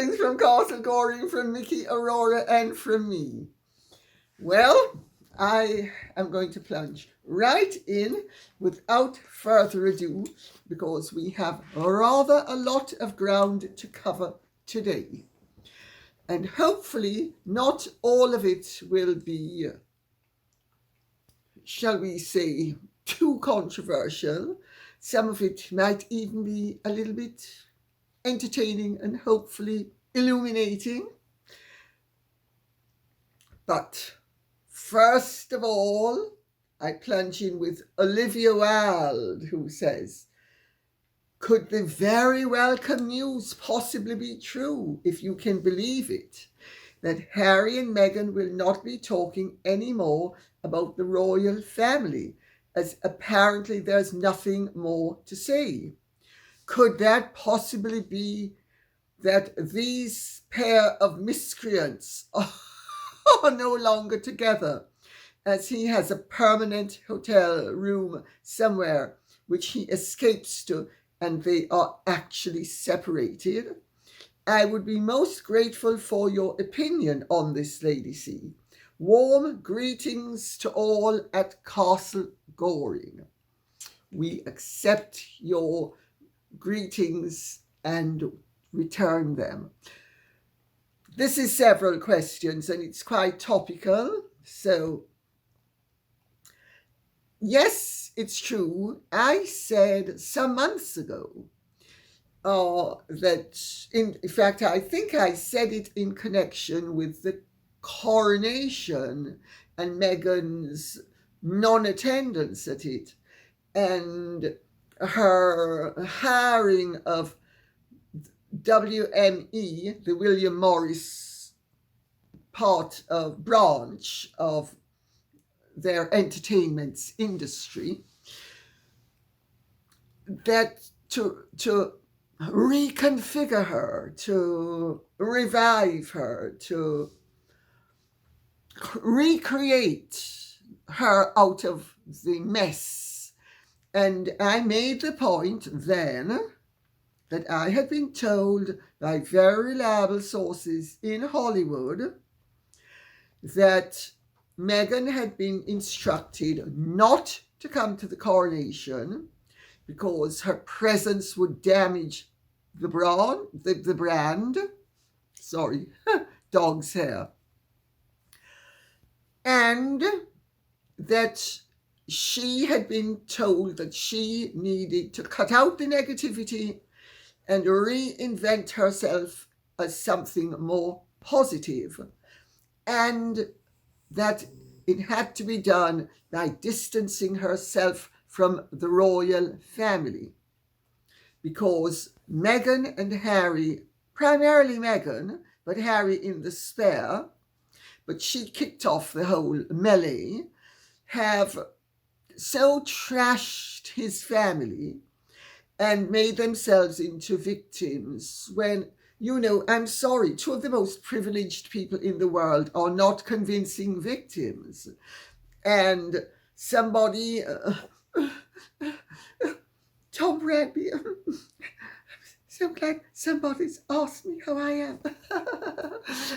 Greetings from Castle Goring, from Mickey, Aurora, and from me. Well, I am going to plunge right in without further ado, because we have rather a lot of ground to cover today. And hopefully not all of it will be, shall we say, too controversial. Some of it might even be a little bit entertaining and hopefully illuminating. But first of all, I plunge in with Olivia Wilde, who says, could the very welcome news possibly be true, if you can believe it, that Harry and Meghan will not be talking anymore about the royal family, as apparently there's nothing more to say? Could that possibly be that these pair of miscreants are no longer together, as he has a permanent hotel room somewhere which he escapes to, and they are actually separated? I would be most grateful for your opinion on this, Lady C. Warm greetings to all at Castle Goring. We accept your greetings and return them. This is several questions and it's quite topical. So, yes, it's true. I said some months ago that, in fact, I think I said it in connection with the coronation and Meghan's non-attendance at it, and her hiring of WME, the William Morris branch of their entertainment industry, that to reconfigure her, to revive her, to recreate her out of the mess. And I made the point then that I had been told by very reliable sources in Hollywood that Meghan had been instructed not to come to the coronation because her presence would damage the brand. Sorry, dog's hair. And that she had been told that she needed to cut out the negativity and reinvent herself as something more positive, and that it had to be done by distancing herself from the royal family, because Meghan and Harry, primarily Meghan, but Harry in the spare, but she kicked off the whole melee, have so trashed his family and made themselves into victims when, I'm sorry, two of the most privileged people in the world are not convincing victims. And somebody, Tom Bradby, so glad somebody's asked me how I am.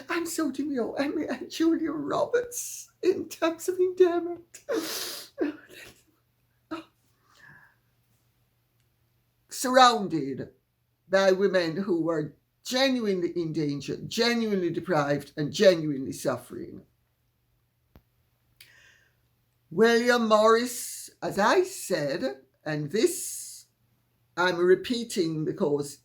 I'm so demure. I'm Julia Roberts in terms of endearment. Surrounded by women who were genuinely in danger, genuinely deprived, and genuinely suffering. William Morris, as I said, and this I'm repeating because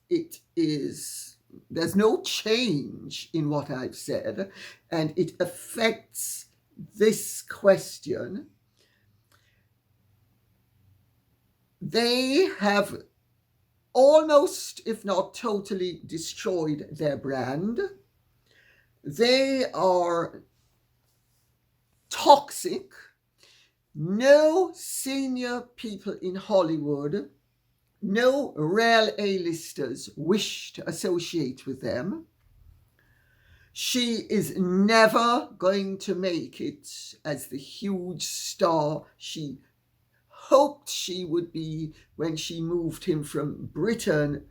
there's no change in what I've said, and it affects this question. They have almost, if not totally, destroyed their brand. They are toxic. No senior people in Hollywood, no real A-listers wish to associate with them. She is never going to make it as the huge star she hoped she would be when she moved him from Britain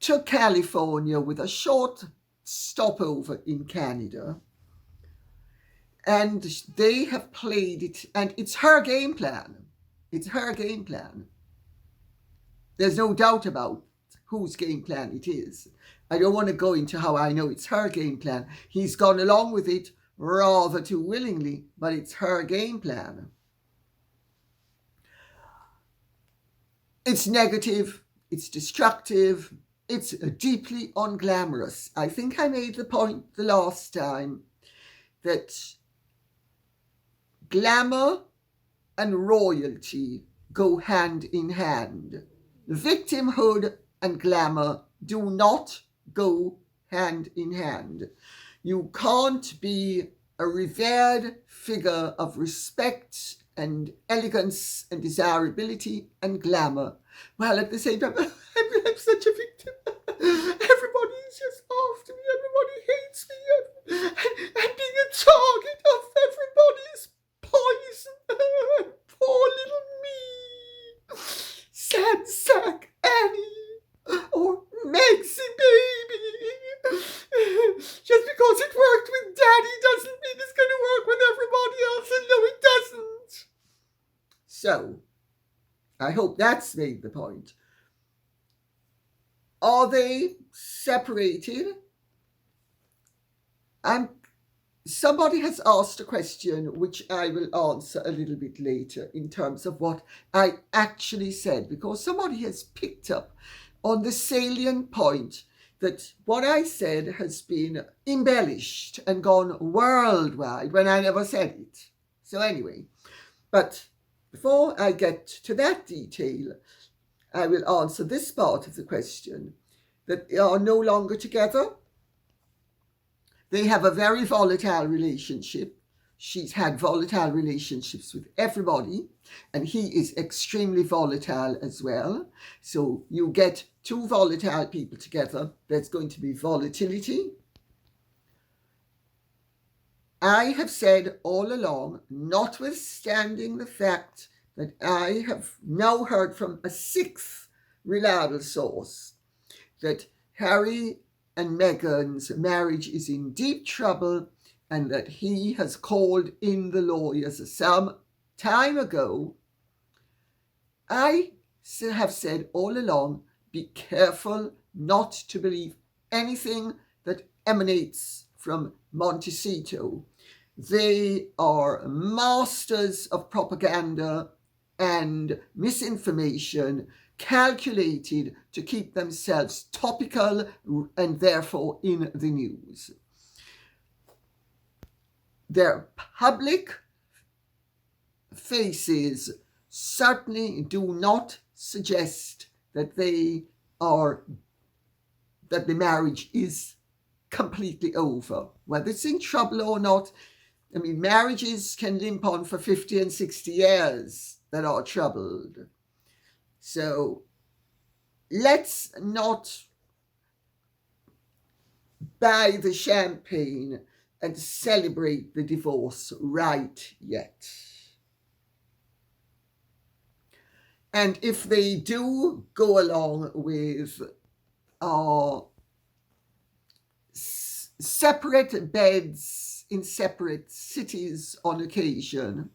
to California with a short stopover in Canada. And they have played it, and it's her game plan. It's her game plan. There's no doubt about whose game plan it is. I don't want to go into how I know it's her game plan. He's gone along with it rather too willingly, but it's her game plan. It's negative, it's destructive, it's deeply unglamorous. I think I made the point the last time that glamour and royalty go hand in hand. Victimhood and glamour do not go hand in hand. You can't be a revered figure of respect and elegance and desirability and glamour, while at the same time, I'm such a victim. Everybody is just after me. Everybody hates me. I'm being a target of everybody's poison. Poor little me. Sad sack Annie. Or Megsy baby. Just because it worked with Daddy doesn't mean it's going to work with everybody else. And no, it doesn't. So, I hope that's made the point. Are they separated? Somebody has asked a question which I will answer a little bit later in terms of what I actually said, because somebody has picked up on the salient point that what I said has been embellished and gone worldwide when I never said it. So anyway, but before I get to that detail, I will answer this part of the question, that they are no longer together. They have a very volatile relationship. She's had volatile relationships with everybody, and he is extremely volatile as well. So you get two volatile people together, there's going to be volatility. I have said all along, notwithstanding the fact that I have now heard from a sixth reliable source, that Harry and Meghan's marriage is in deep trouble and that he has called in the lawyers some time ago, I have said all along, be careful not to believe anything that emanates from Montecito. They are masters of propaganda and misinformation, calculated to keep themselves topical and therefore in the news. Their public faces certainly do not suggest that the marriage is completely over. Whether it's in trouble or not, I mean, marriages can limp on for 50 and 60 years that are troubled. So let's not buy the champagne and celebrate the divorce right yet. And if they do go along with separate beds in separate cities on occasion,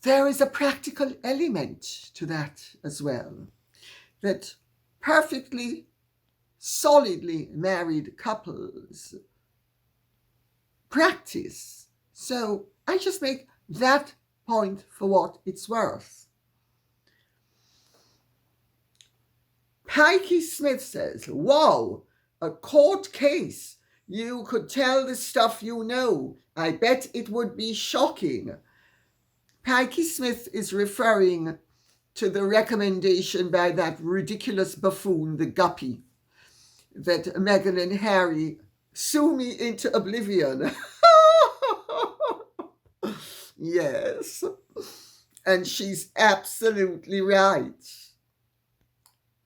there is a practical element to that as well, that perfectly solidly married couples practice. So I just make that point for what it's worth. Pikey Smith says, wow, a court case. You could tell the stuff you know. I bet it would be shocking. Pikey Smith is referring to the recommendation by that ridiculous buffoon, the Guppy, that Meghan and Harry sue me into oblivion. Yes. And she's absolutely right.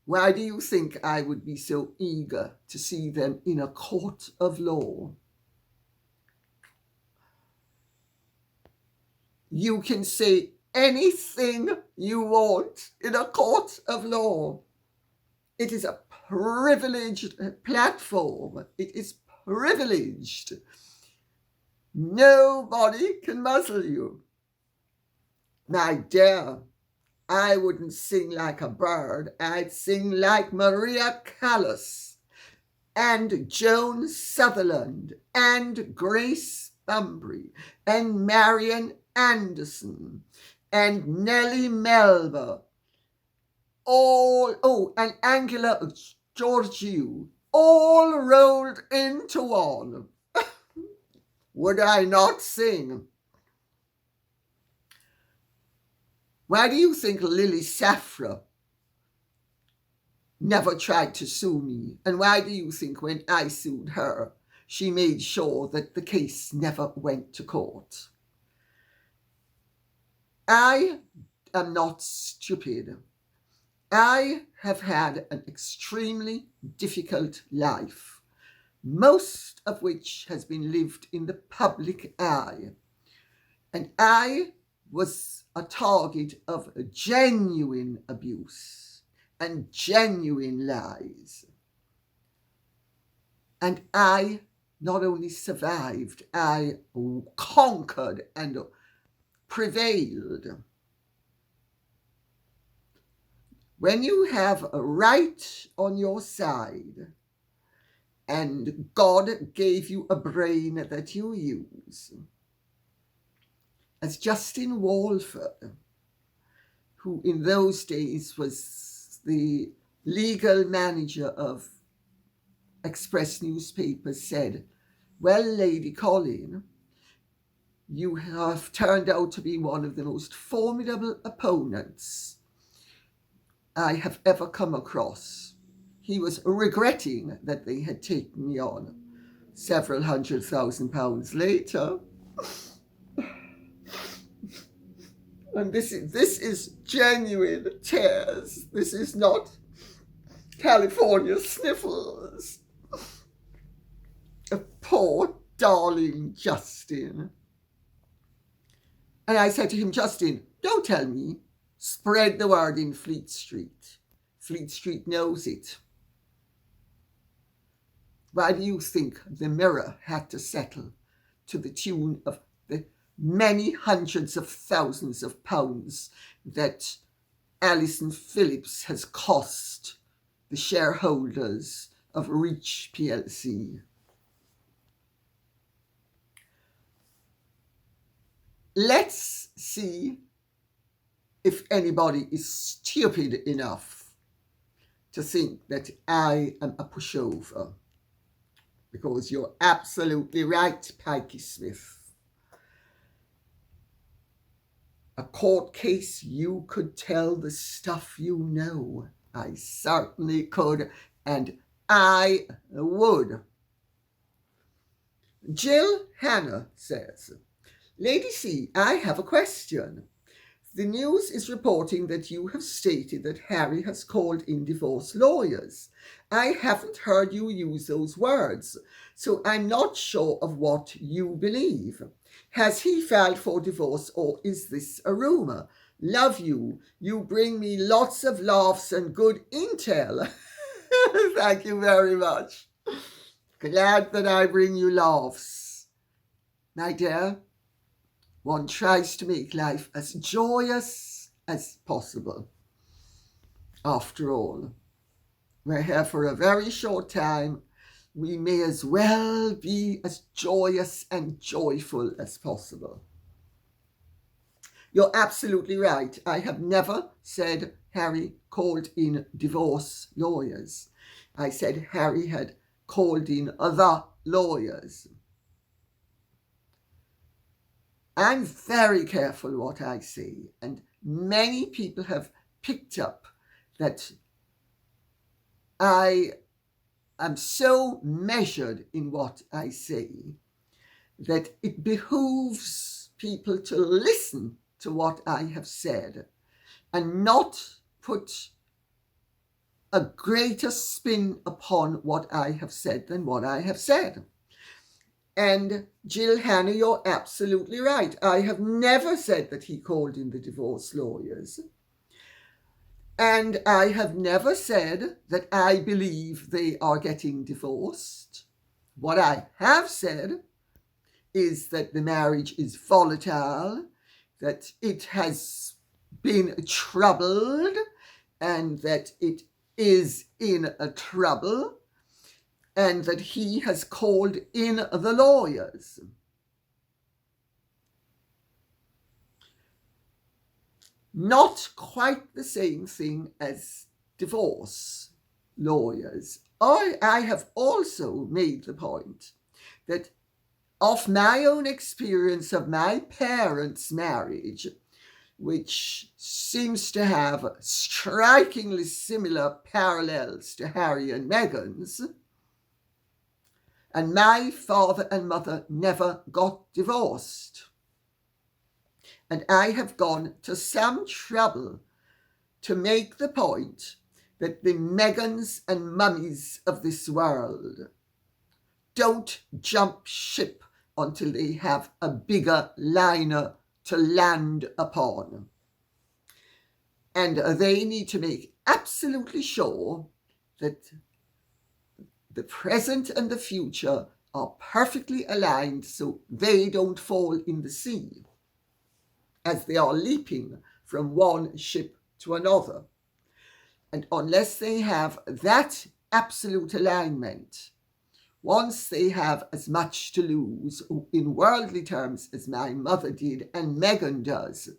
Why do you think I would be so eager to see them in a court of law? You can say anything you want in a court of law. It is a privileged platform. It is privileged. Nobody can muzzle you. My dear, I wouldn't sing like a bird. I'd sing like Maria Callas and Joan Sutherland and Grace Bunbury and Marian Anderson and Nellie Melba. And Angela Georgiou, all rolled into one. Would I not sing? Why do you think Lily Safra never tried to sue me? And why do you think when I sued her, she made sure that the case never went to court? I am not stupid. I have had an extremely difficult life, most of which has been lived in the public eye. And I was a target of genuine abuse and genuine lies. And I not only survived, I conquered and prevailed. When you have a right on your side and God gave you a brain that you use, as Justin Walford, who in those days was the legal manager of Express newspapers, said, well, Lady Colin, you have turned out to be one of the most formidable opponents I have ever come across. He was regretting that they had taken me on several £100,000 later. And this is genuine tears. This is not California sniffles. A poor darling Justin. And I said to him, Justin, don't tell me. Spread the word in Fleet Street. Fleet Street knows it. Why do you think the Mirror had to settle to the tune of the many hundreds of thousands of pounds that Alison Phillips has cost the shareholders of Reach plc? Let's see if anybody is stupid enough to think that I am a pushover. Because you're absolutely right, Pikey Smith. A court case, you could tell the stuff you know. I certainly could, and I would. Jill Hannah says, Lady C, I have a question. The news is reporting that you have stated that Harry has called in divorce lawyers. I haven't heard you use those words, so I'm not sure of what you believe. Has he filed for divorce, or is this a rumour? Love you. You bring me lots of laughs and good intel. Thank you very much. Glad that I bring you laughs. My dear, one tries to make life as joyous as possible. After all, we're here for a very short time. We may as well be as joyous and joyful as possible. You're absolutely right. I have never said Harry called in divorce lawyers. I said Harry had called in other lawyers. I'm very careful what I say, and many people have picked up that I am so measured in what I say that it behooves people to listen to what I have said and not put a greater spin upon what I have said than what I have said. And Jill Hannah, you're absolutely right. I have never said that he called in the divorce lawyers. And I have never said that I believe they are getting divorced. What I have said is that the marriage is volatile, that it has been troubled, and that it is in a trouble, and that he has called in the lawyers. Not quite the same thing as divorce lawyers. I have also made the point that of my own experience of my parents' marriage, which seems to have strikingly similar parallels to Harry and Meghan's, and my father and mother never got divorced. And I have gone to some trouble to make the point that the Meghans and mummies of this world don't jump ship until they have a bigger liner to land upon. And they need to make absolutely sure that the present and the future are perfectly aligned so they don't fall in the sea as they are leaping from one ship to another. And unless they have that absolute alignment, once they have as much to lose in worldly terms as my mother did and Meghan does,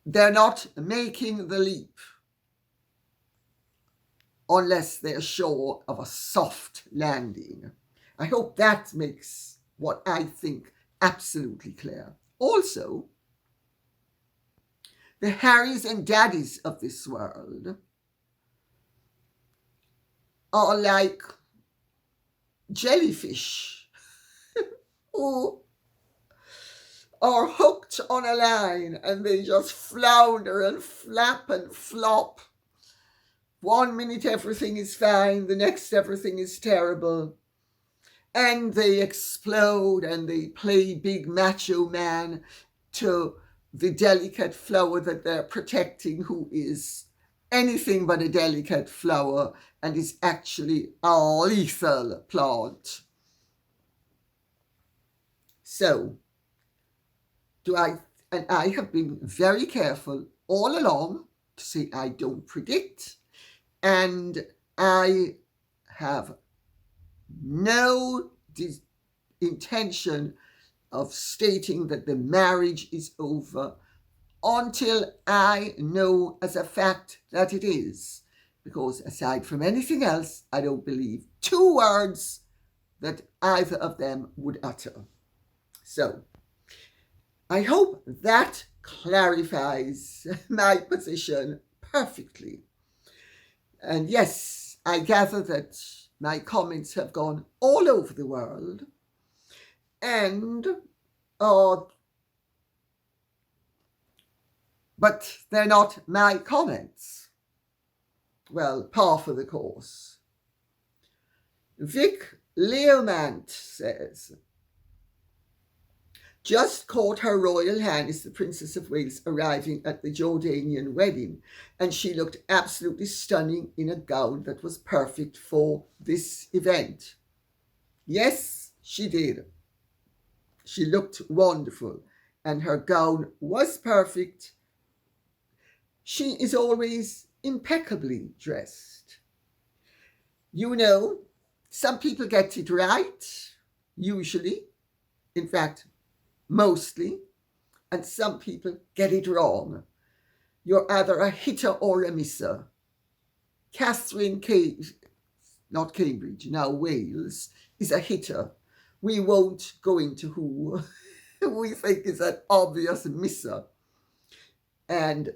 they're not making the leap unless they're sure of a soft landing. I hope that makes what I think absolutely clear. Also, the Harrys and Daddies of this world are like jellyfish who are hooked on a line and they just flounder and flap and flop. 1 minute everything is fine, the next everything is terrible. And they explode and they play big macho man to the delicate flower that they're protecting, who is anything but a delicate flower and is actually a lethal plant. So, I have been very careful all along to say I don't predict, and I have no intention of stating that the marriage is over until I know as a fact that it is. Because aside from anything else, I don't believe 2 words that either of them would utter. So, I hope that clarifies my position perfectly. And yes, I gather that my comments have gone all over the world, and but they're not my comments. Well, par for the course. Vic Leomant says, just caught Her Royal Highness the Princess of Wales arriving at the Jordanian wedding, and she looked absolutely stunning in a gown that was perfect for this event. Yes, she did. She looked wonderful, and her gown was perfect. She is always impeccably dressed. You know, some people get it right, usually, in fact, mostly, and some people get it wrong. You're either a hitter or a misser. Catherine not Cambridge, now Wales, is a hitter. We won't go into who we think is an obvious misser. And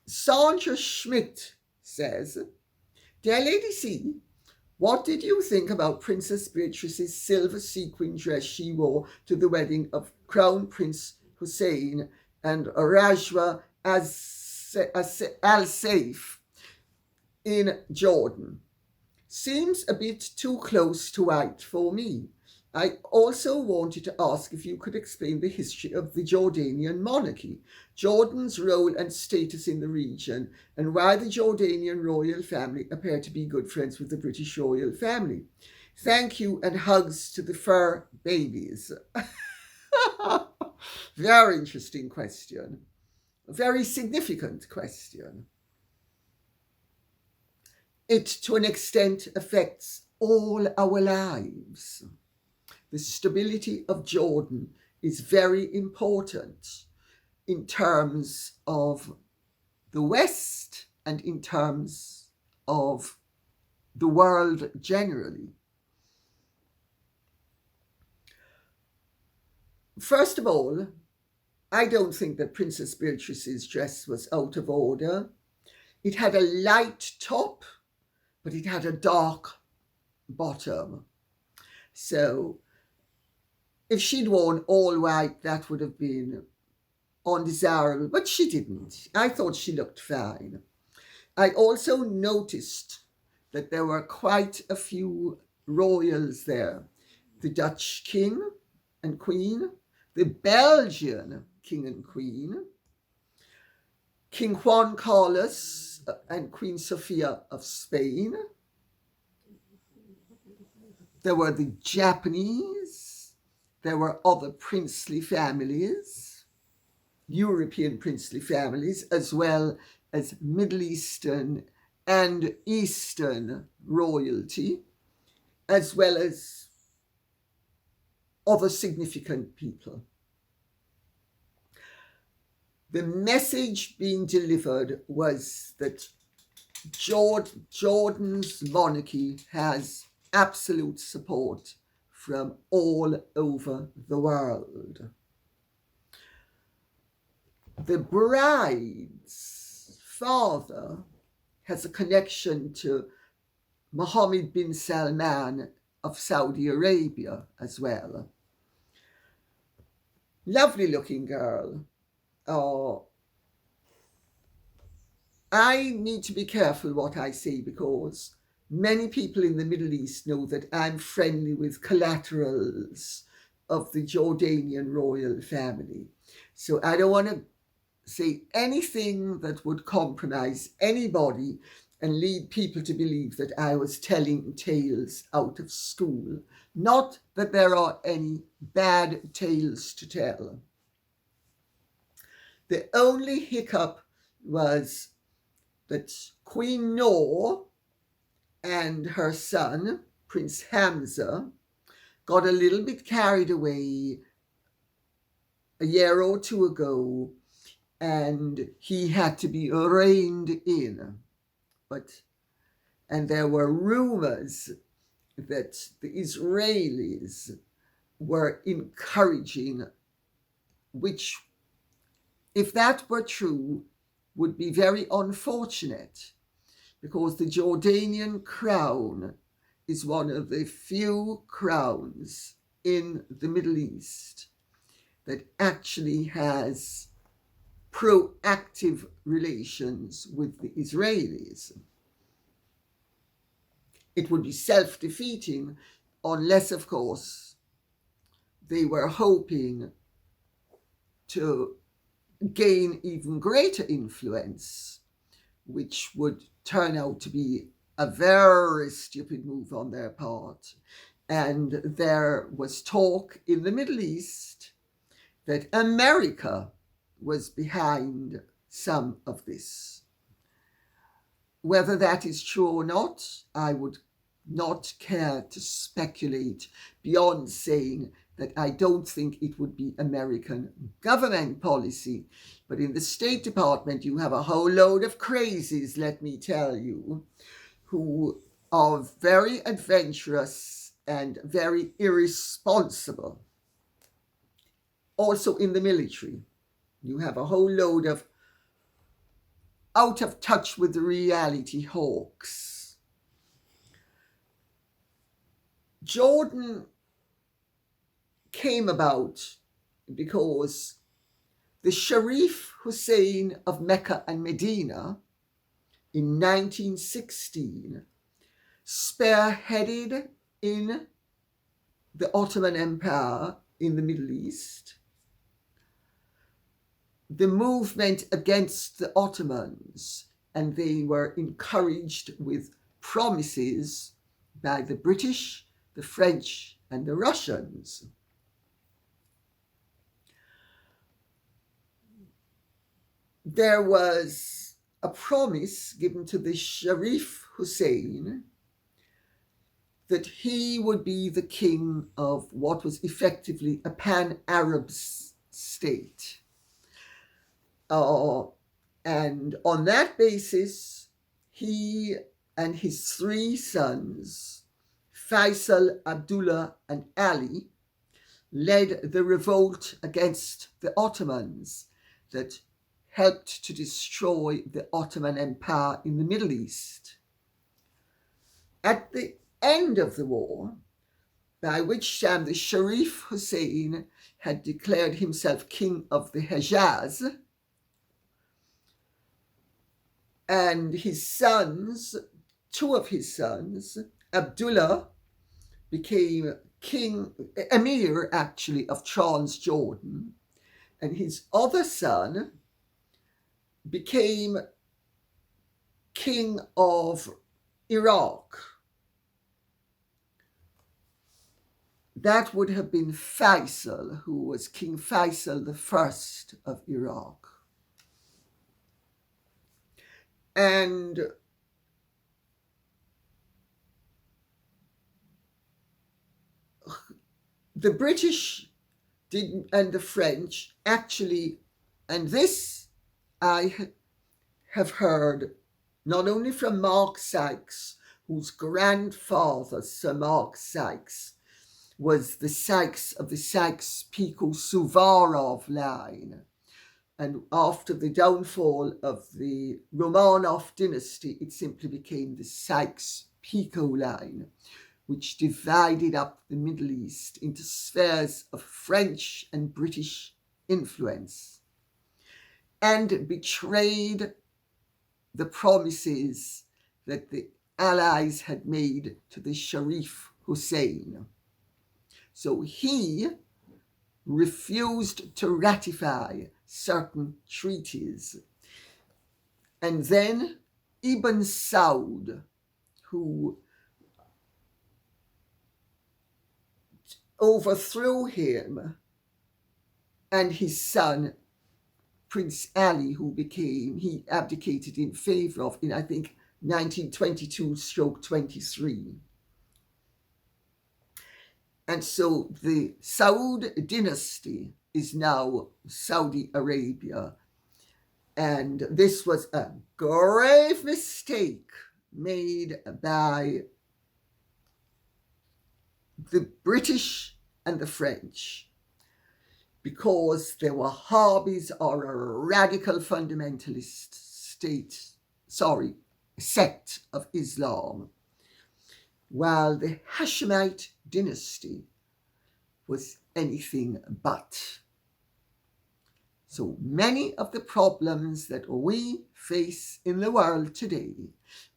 Sandra Schmidt says, Dear Lady C, what did you think about Princess Beatrice's silver sequin dress she wore to the wedding of Crown Prince Hussein and Rajwa Al Saif in Jordan? Seems a bit too close to white for me. I also wanted to ask if you could explain the history of the Jordanian monarchy, Jordan's role and status in the region, and why the Jordanian royal family appear to be good friends with the British royal family. Thank you, and hugs to the fur babies. Very interesting question. A very significant question. It, to an extent, affects all our lives. The stability of Jordan is very important in terms of the West and in terms of the world generally. First of all, I don't think that Princess Beatrice's dress was out of order. It had a light top, but it had a dark bottom. So if she'd worn all white, that would have been undesirable, but she didn't. I thought she looked fine. I also noticed that there were quite a few royals there. The Dutch king and queen, the Belgian king and queen, King Juan Carlos and Queen Sofia of Spain. There were the Japanese. There were other princely families, European princely families, as well as Middle Eastern and Eastern royalty, as well as other significant people. The message being delivered was that Jordan's monarchy has absolute support from all over the world. The bride's father has a connection to Mohammed bin Salman of Saudi Arabia as well. Lovely looking girl. Oh, I need to be careful what I say because many people in the Middle East know that I'm friendly with collaterals of the Jordanian royal family. So I don't want to say anything that would compromise anybody and lead people to believe that I was telling tales out of school. Not that there are any bad tales to tell. The only hiccup was that Queen Noor and her son, Prince Hamza, got a little bit carried away a year or two ago, and he had to be reined in. And there were rumors that the Israelis were encouraging, which, if that were true, would be very unfortunate, because the Jordanian crown is one of the few crowns in the Middle East that actually has proactive relations with the Israelis. It would be self-defeating unless, of course, they were hoping to gain even greater influence, which would turn out to be a very stupid move on their part. And there was talk in the Middle East that America was behind some of this. Whether that is true or not, I would not care to speculate beyond saying that I don't think it would be American government policy. But in the State Department, you have a whole load of crazies, let me tell you, who are very adventurous and very irresponsible. Also in the military, you have a whole load of out of touch with the reality hawks. Jordan came about because the Sharif Hussein of Mecca and Medina in 1916 spearheaded in the Ottoman Empire in the Middle East, the movement against the Ottomans, and they were encouraged with promises by the British, the French, and the Russians. There was a promise given to the Sharif Hussein that he would be the king of what was effectively a pan-Arab state. And on that basis, he and his three sons, Faisal, Abdullah, and Ali, led the revolt against the Ottomans that helped to destroy the Ottoman Empire in the Middle East. At the end of the war, by which time the Sharif Hussein had declared himself king of the Hejaz, and his sons, two of his sons, Abdullah became emir actually of Transjordan, and his other son became king of Iraq. That would have been Faisal, who was King Faisal I of Iraq. And the British and the French actually, and this I have heard not only from Mark Sykes, whose grandfather, Sir Mark Sykes, was the Sykes of the Sykes-Picot-Suvorov line. And after the downfall of the Romanov dynasty, it simply became the Sykes-Picot line, which divided up the Middle East into spheres of French and British influence and betrayed the promises that the Allies had made to the Sharif Hussein. So he refused to ratify certain treaties. And then Ibn Saud, who overthrew him, and his son, Prince Ali, he abdicated in favor of, in I think 1922/23. And so the Saud dynasty is now Saudi Arabia. And this was a grave mistake made by the British and the French, because they were harbies or a radical fundamentalist sect of Islam, while the Hashemite dynasty was anything but. So many of the problems that we face in the world today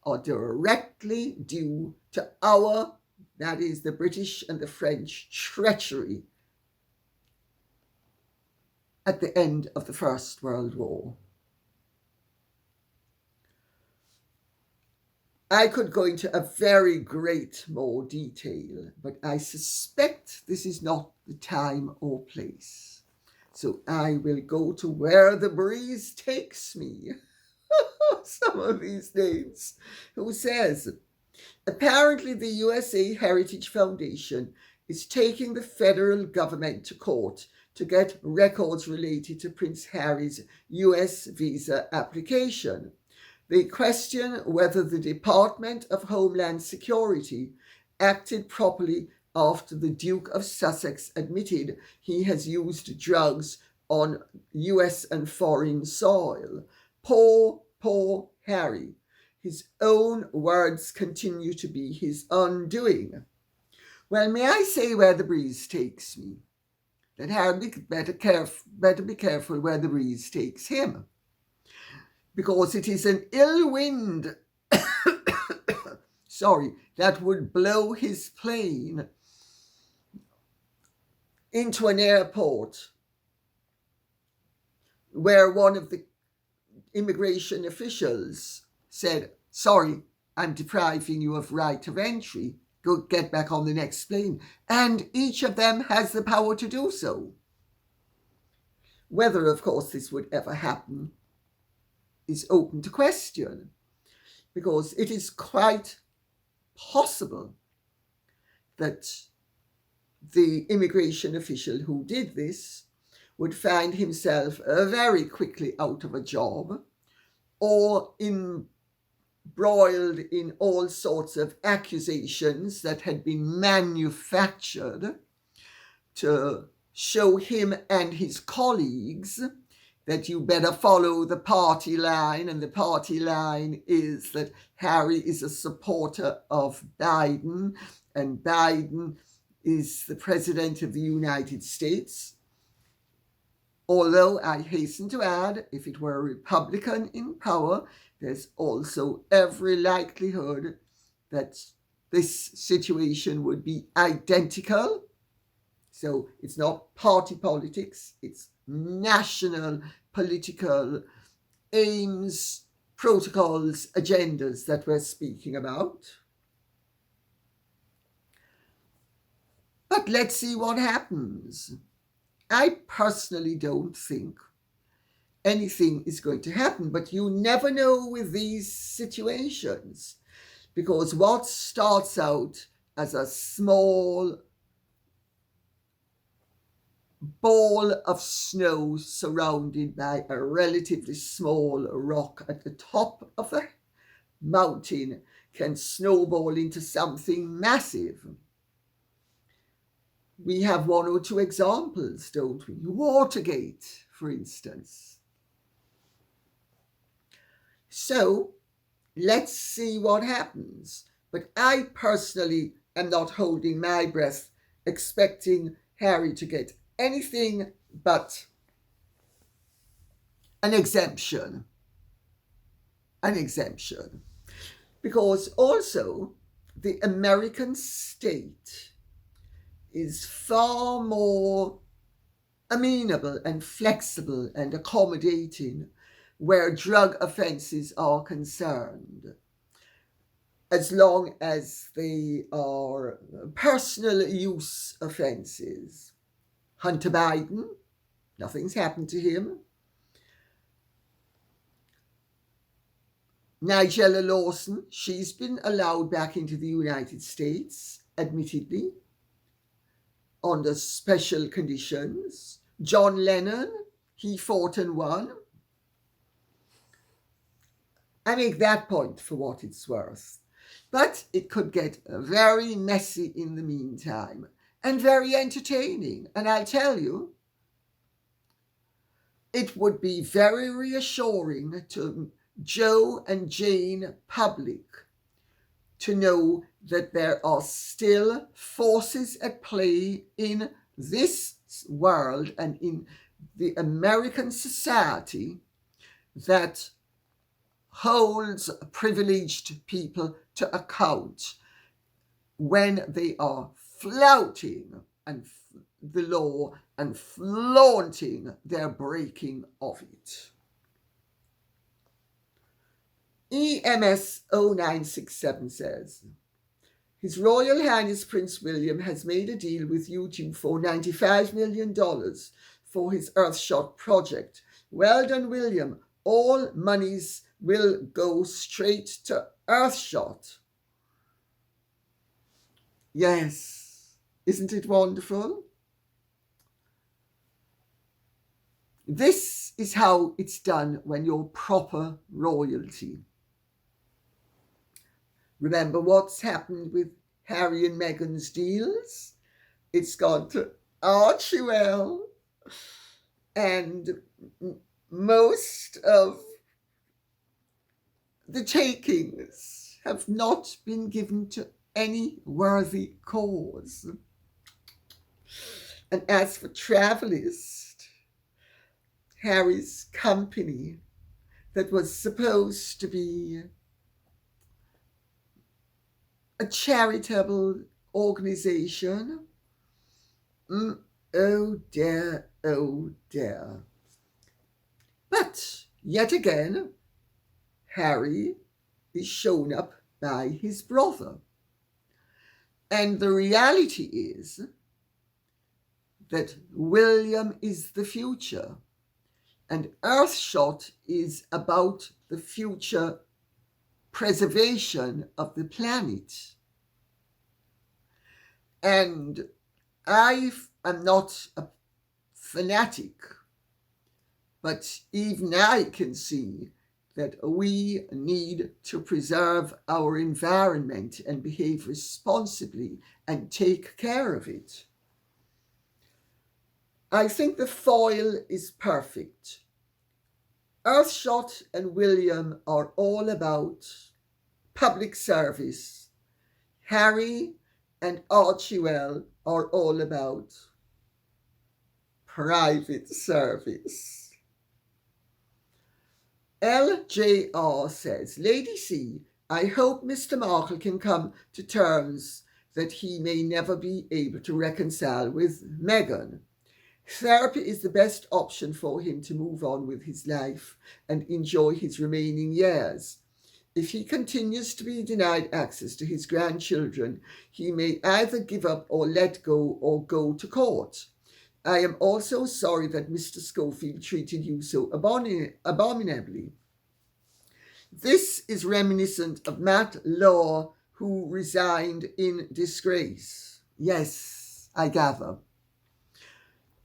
are directly due to that is the British and the French treachery at the end of the First World War. I could go into a very great more detail, but I suspect this is not the time or place. So I will go to where the breeze takes me. Some of these names. Who says, apparently the USA Heritage Foundation is taking the federal government to court to get records related to Prince Harry's US visa application. They question whether the Department of Homeland Security acted properly after the Duke of Sussex admitted he has used drugs on US and foreign soil. Poor Harry. His own words continue to be his undoing. Well, may I say where the breeze takes me? That Harry better be careful where the breeze takes him, because it is an ill wind that would blow his plane into an airport where one of the immigration officials said, "Sorry, I'm depriving you of right of entry. Go get back on the next plane." And each of them has the power to do so. Whether, of course, this would ever happen is open to question, because it is quite possible that the immigration official who did this would find himself very quickly out of a job, or embroiled in all sorts of accusations that had been manufactured to show him and his colleagues that you better follow the party line, and the party line is that Harry is a supporter of Biden, and Biden is the President of the United States. Although I hasten to add, if it were a Republican in power, there's also every likelihood that this situation would be identical. So it's not party politics, it's national political aims, protocols, agendas that we're speaking about. But let's see what happens. I personally don't think anything is going to happen, but you never know with these situations, because what starts out as a small ball of snow surrounded by a relatively small rock at the top of a mountain can snowball into something massive. We have one or two examples, don't we? Watergate, for instance. So let's see what happens. But I personally am not holding my breath expecting Harry to get anything but an exemption. An exemption. Because also the American state is far more amenable and flexible and accommodating where drug offences are concerned, as long as they are personal use offences. Hunter Biden, nothing's happened to him. Nigella Lawson, she's been allowed back into the United States, admittedly, under special conditions. John Lennon, he fought and won. I make that point for what it's worth. But it could get very messy in the meantime, and very entertaining. And I'll tell you, it would be very reassuring to Joe and Jane public to know that there are still forces at play in this world and in the American society that holds privileged people to account when they are flouting the law and flaunting their breaking of it. EMS 0967 says, His Royal Highness Prince William has made a deal with YouTube for $95 million for his Earthshot project. Well done, William. All monies will go straight to Earthshot. Yes, isn't it wonderful? This is how it's done when you're proper royalty. Remember what's happened with Harry and Meghan's deals? It's gone to Archewell, and most of the takings have not been given to any worthy cause. And as for Travelist, Harry's company that was supposed to be a charitable organization Oh dear, oh dear. But yet again, Harry is shown up by his brother. And the reality is that William is the future, and Earthshot is about the future preservation of the planet. And I am not a fanatic, but even I can see that we need to preserve our environment and behave responsibly and take care of it. I think the foil is perfect. Earthshot and William are all about public service. Harry and Archibald are all about private service. LJR says, Lady C, I hope Mr. Markle can come to terms that he may never be able to reconcile with Meghan. Therapy is the best option for him to move on with his life and enjoy his remaining years. If he continues to be denied access to his grandchildren, he may either give up or let go or go to court. I am also sorry that Mr. Schofield treated you so abominably. This is reminiscent of Matt Law, who resigned in disgrace. Yes, I gather.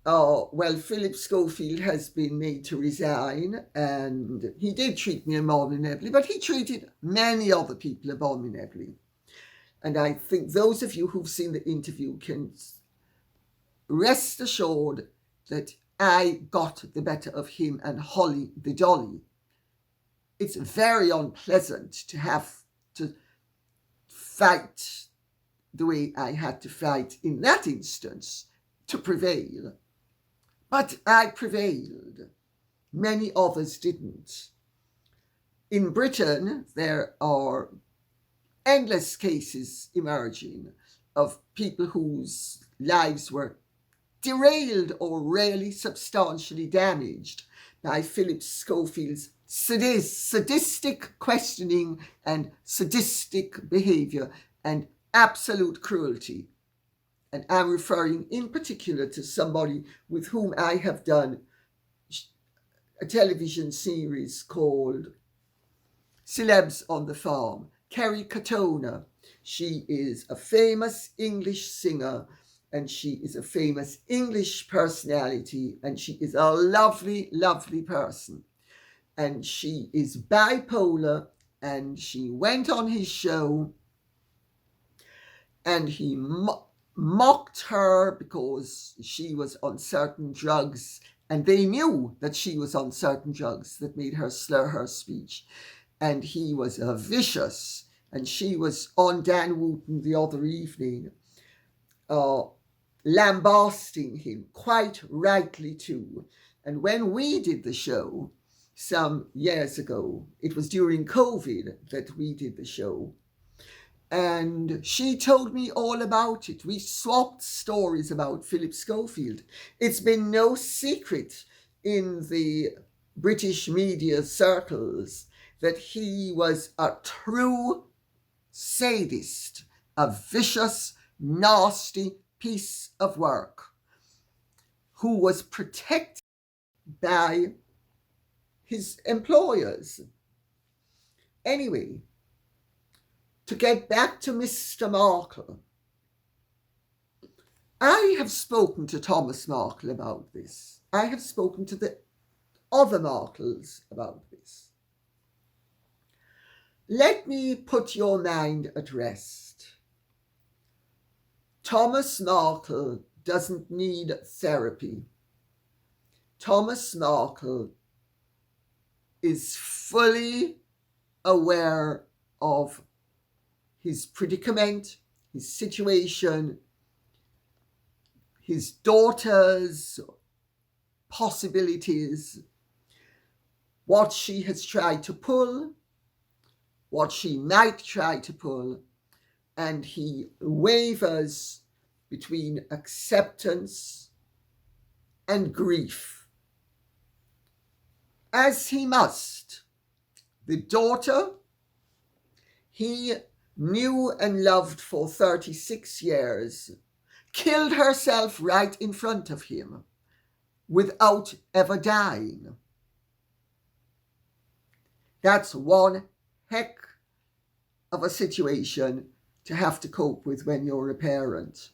Well, Phillip Schofield has been made to resign, and he did treat me abominably, but he treated many other people abominably. And I think those of you who've seen the interview can rest assured that I got the better of him and Holly the Dolly. It's very unpleasant to have to fight the way I had to fight in that instance to prevail. But I prevailed. Many others didn't. In Britain, there are endless cases emerging of people whose lives were derailed or really substantially damaged by Phillip Schofield's sadistic questioning and sadistic behavior and absolute cruelty. And I'm referring in particular to somebody with whom I have done a television series called Celebs on the Farm, Kerry Katona. She is a famous English singer, and she is a famous English personality, and she is a lovely, lovely person. And she is bipolar, and she went on his show, and he mocked her because she was on certain drugs, and they knew that she was on certain drugs that made her slur her speech. And he was vicious, and she was on Dan Wooten the other evening, lambasting him, quite rightly too. And when we did the show some years ago, it was during COVID that we did the show, and she told me all about it. We swapped stories about Phillip Schofield. It's been no secret in the British media circles that he was a true sadist, a vicious, nasty piece of work who was protected by his employers. Anyway, to get back to Mr. Markle, I have spoken to Thomas Markle about this. I have spoken to the other Markles about this. Let me put your mind at rest. Thomas Markle doesn't need therapy. Thomas Markle is fully aware of his predicament, his situation, his daughter's possibilities, what she has tried to pull, what she might try to pull, and he wavers between acceptance and grief, as he must. The daughter he knew and loved for 36 years killed herself right in front of him without ever dying. That's one heck of a situation to have to cope with when you're a parent.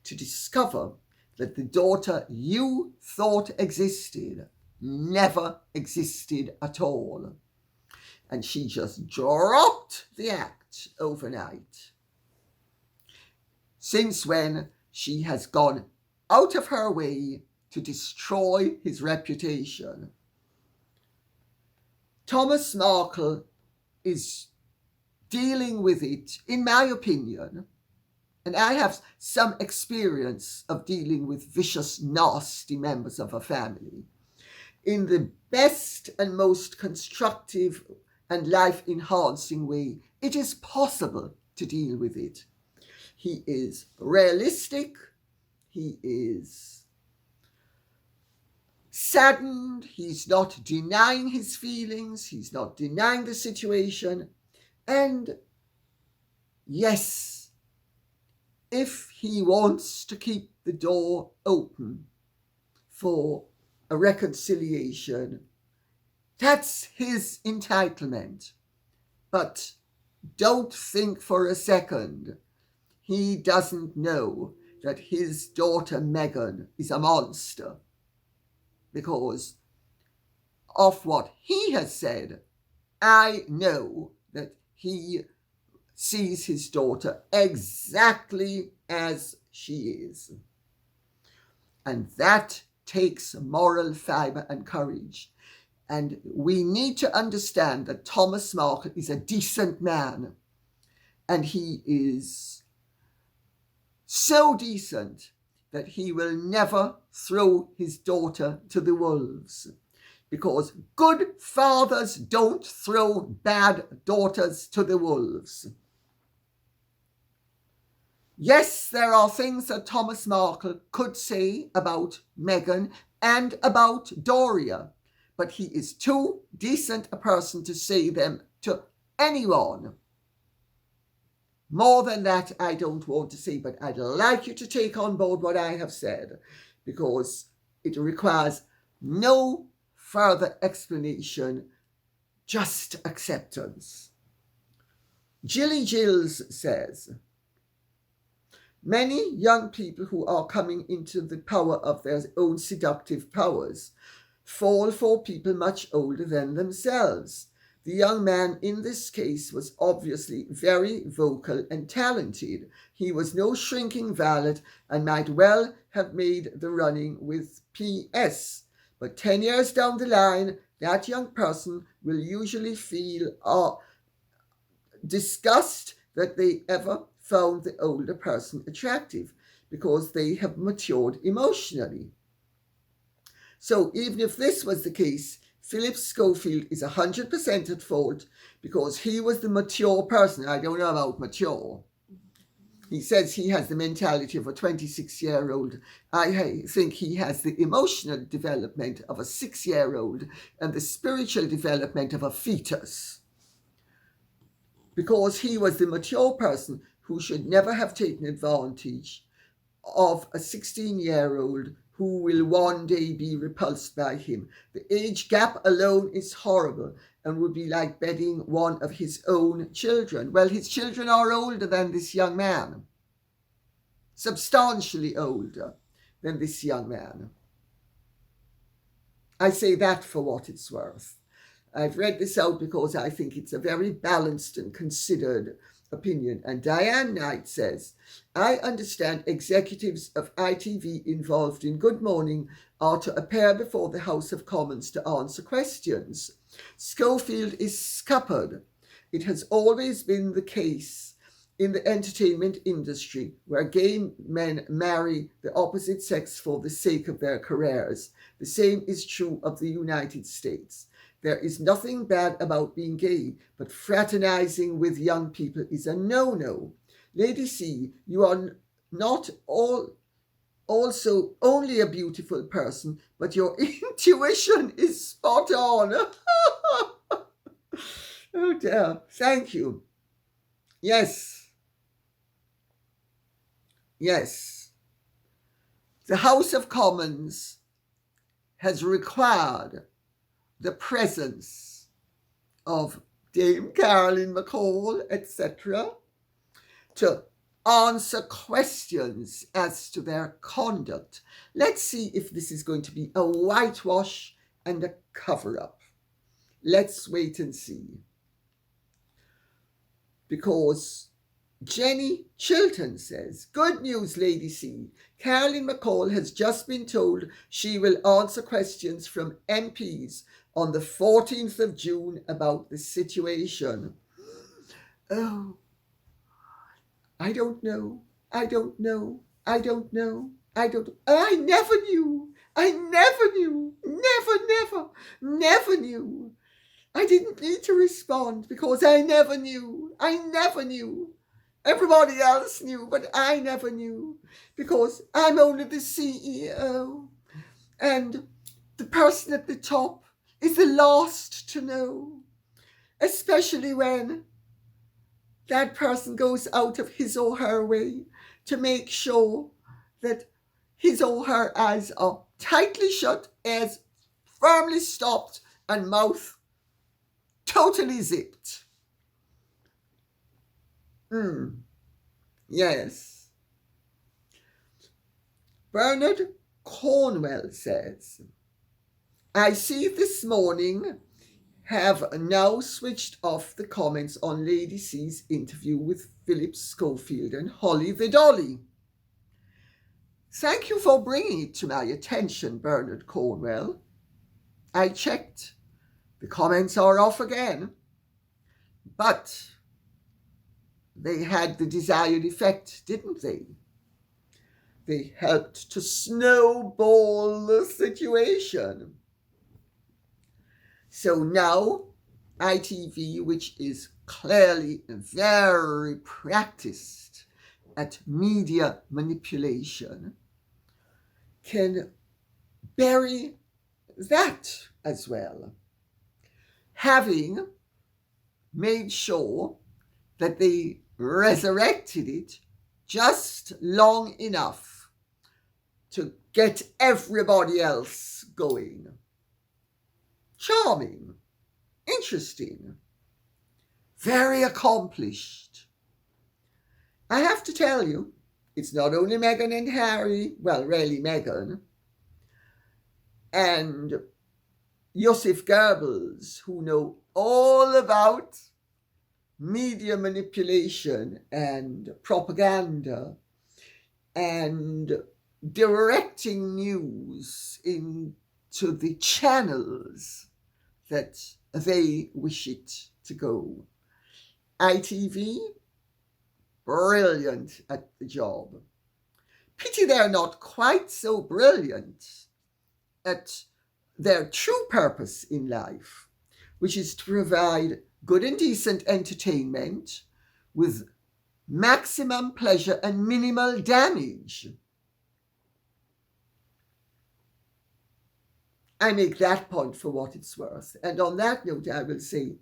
To discover that the daughter you thought existed never existed at all. And she just dropped the act overnight. Since when she has gone out of her way to destroy his reputation. Thomas Markle is dealing with it, in my opinion, and I have some experience of dealing with vicious, nasty members of a family, in the best and most constructive and life-enhancing way it is possible to deal with it. He is realistic, he is saddened, he's not denying his feelings, he's not denying the situation, and yes, if he wants to keep the door open for a reconciliation, that's his entitlement. But don't think for a second he doesn't know that his daughter Meghan is a monster, because of what he has said. I know that he sees his daughter exactly as she is. And that takes moral fibre and courage. And we need to understand that Thomas Markle is a decent man. And he is so decent that he will never throw his daughter to the wolves. Because good fathers don't throw bad daughters to the wolves. Yes, there are things that Thomas Markle could say about Meghan and about Doria, but he is too decent a person to say them to anyone. More than that, I don't want to say, but I'd like you to take on board what I have said, because it requires no further explanation, just acceptance. Jilly Jills says, many young people who are coming into the power of their own seductive powers fall for people much older than themselves. The young man in this case was obviously very vocal and talented. He was no shrinking valet and might well have made the running with PS. But 10 years down the line, that young person will usually feel disgust that they ever found the older person attractive, because they have matured emotionally. So even if this was the case, Phillip Schofield is 100% at fault, because he was the mature person. I don't know about mature. He says he has the mentality of a 26-year-old. I think he has the emotional development of a 6-year-old and the spiritual development of a fetus. Because he was the mature person who should never have taken advantage of a 16-year-old who will one day be repulsed by him. The age gap alone is horrible and would be like bedding one of his own children. Well, his children are older than this young man. Substantially older than this young man. I say that for what it's worth. I've read this out because I think it's a very balanced and considered opinion. And Diane Knight says, I understand executives of ITV involved in Good Morning are to appear before the House of Commons to answer questions. Schofield is scuppered. It has always been the case in the entertainment industry where gay men marry the opposite sex for the sake of their careers. The same is true of the United States. There is nothing bad about being gay, but fraternizing with young people is a no-no. Lady C, you are not all also only a beautiful person, but your intuition is spot on. Oh dear, thank you. Yes. Yes. The House of Commons has required the presence of Dame Carolyn McCall, etc., to answer questions as to their conduct. Let's see if this is going to be a whitewash and a cover-up. Let's wait and see. Because Jenny Chilton says, good news, Lady C. Carolyn McCall has just been told she will answer questions from MPs on the 14th of June about the situation. Oh, I don't know. I never knew. Never knew. I didn't need to respond because I never knew. Everybody else knew, but I never knew because I'm only the CEO. And the person at the top is the last to know, especially when that person goes out of his or her way to make sure that his or her eyes are tightly shut, ears firmly stopped, and mouth totally zipped. Yes. Bernard Cornwell says, I see this morning have now switched off the comments on Lady C's interview with Phillip Schofield and Holly the Dolly. Thank you for bringing it to my attention, Bernard Cornwell. I checked. The comments are off again. But they had the desired effect, didn't they? They helped to snowball the situation. So now, ITV, which is clearly very practiced at media manipulation, can bury that as well, having made sure that they resurrected it just long enough to get everybody else going. Charming, interesting, very accomplished. I have to tell you, it's not only Meghan and Harry, well, really Meghan, and Joseph Goebbels, who know all about media manipulation and propaganda and directing news into the channels that they wish it to go. ITV, brilliant at the job. Pity they're not quite so brilliant at their true purpose in life, which is to provide good and decent entertainment with maximum pleasure and minimal damage. I make that point for what it's worth. And on that note, I will say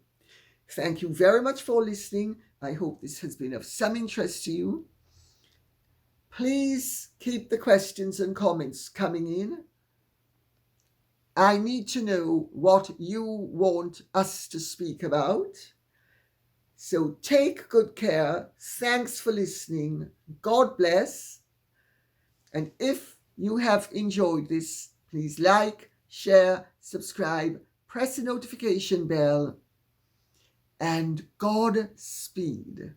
thank you very much for listening. I hope this has been of some interest to you. Please keep the questions and comments coming in. I need to know what you want us to speak about. So take good care. Thanks for listening. God bless. And if you have enjoyed this, please like, share, subscribe, press the notification bell, and Godspeed.